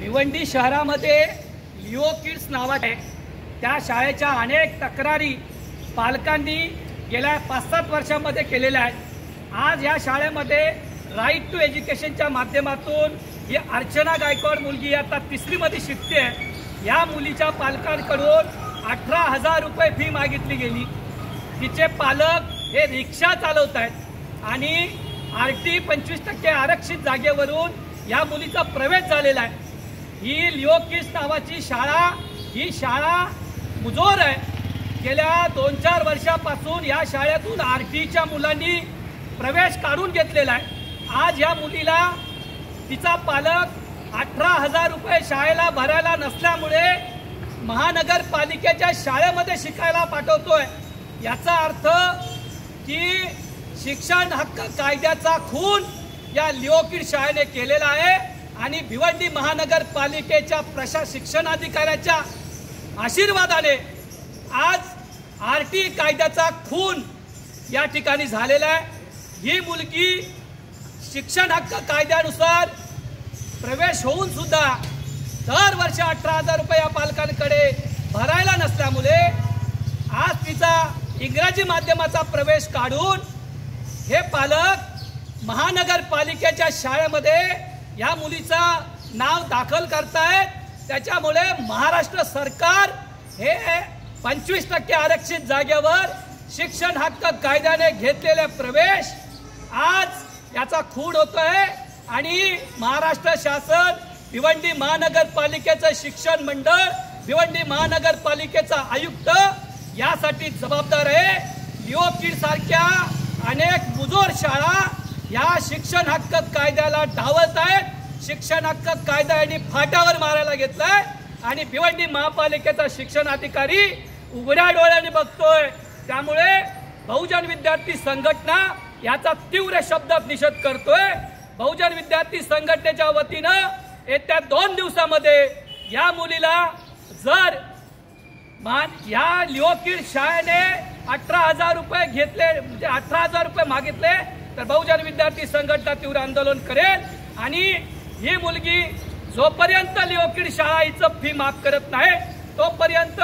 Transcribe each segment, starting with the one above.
भिवंडी शहरामध्ये Leo kids नावाचे त्या शाळेच्या अनेक तक्रारी पालकांनी गेल्या 5-7 वर्षांमध्ये केलेल्या आहेत। आज या शाळेमध्ये राईट टू एज्युकेशनच्या माध्यमातून ही अर्चना गायकवाड मुलगी आता 3री मध्ये शिकते। या मुलीच्या पालकांकडून 18,000 रुपये फी मागितली गेली। तिचे पालक हे रिक्षा चालवत आहेत आणि RT 25% आरक्षित जागेवरून या मुलीचा प्रवेश झालेला आहे। ही लिओ किड्स नावाची शाळा ही शाळा मुजोर आहे। गेल्या 2-4 वर्षापासून या शाळेतून RTच्या मुलांनी प्रवेश काढून घेतलेला आहे। आज या मुलीला तिचा पालक 18,000 रुपये शाळेला भरायला नसल्यामुळे महानगरपालिकेच्या शाळेमध्ये शिकायला पाठवतोय। याचा अर्थ की शिक्षण हक्क कायद्याचा खून या लिओ किड्स शाळेने केलेला आहे आणि भिवंडी महानगरपालिकेच्या शिक्षणाधिकाऱ्याच्या आशीर्वादाने आज RT कायद्याचा खून या ठिकाणी झालेला आहे। ही मुलगी शिक्षण हक्क कायद्यानुसार प्रवेश होऊन सुद्धा दरवर्षी 18,000 रुपये या पालकांकडे भरायला नसल्यामुळे आज तिचा इंग्रजी माध्यमाचा प्रवेश काढून हे पालक महानगरपालिकेच्या शाळेमध्ये या मुलीचा नाव दाखल करतायत। त्याच्यामुळे महाराष्ट्र सरकार हे 25% आरक्षित जागेवर शिक्षण हक्क कायद्याने घेतलेले प्रवेश आज याचा खून होतोय आणि महाराष्ट्र शासन भिवंडी महानगरपालिकेचं शिक्षण मंडळ भिवंडी महानगरपालिकेचा आयुक्त यासाठी जबाबदार आहे। लिओ किड्स सारख्या अनेक मुजोर शाळा या शिक्षण हक्क कायद्याला डावलत आहेत। शिक्षण हक्क कायदा यांनी फाट्यावर मारायला घेतलाय आणि भिवंडी महापालिकेचा शिक्षण अधिकारी उघड्या डोळ्यांनी बघतोय। त्यामुळे बहुजन विद्यार्थी संघटना याचा तीव्र शब्दात निषेध करतोय। बहुजन विद्यार्थी संघटनेच्या वतीनं येत्या 2 दिवसामध्ये या मुलीला जर या लिओ किड्स शाळेने 18,000 रुपये घेतले म्हणजे 18,000 रुपये मागितले तर बहुजन विद्यार्थी संघटना तीव्र आंदोलन करेल आणि ही मुलगी जोपर्यंत लिओ किड्स शाळा हिचं फी माफ करत नाही तोपर्यंत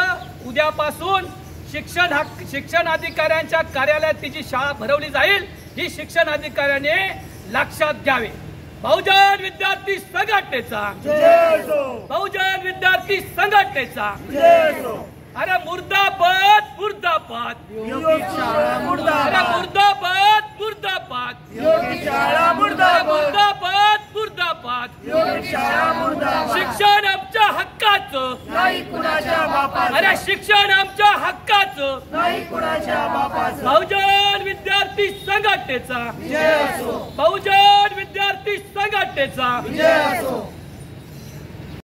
उद्यापासून शिक्षण अधिकाऱ्यांच्या कार्यालयात तिची शाळा भरवली जाईल। ही शिक्षण अधिकाऱ्याने लक्षात घ्यावे। बहुजन विद्यार्थी संघटनेचा बहुजन विद्यार्थी संघटनेचा अरे मुर्दाबाद मुर्दाबाद अरे मुर्दाबाद मुर्दाबाद मुर्दाबाद मुर्दाबाद शिक्षण आमच्या हक्काचं अरे शिक्षण आमच्या हक्काचं बहुजन विद्यार्थी संघटनेचा बहुजन विद्यार्थी संघटनेचा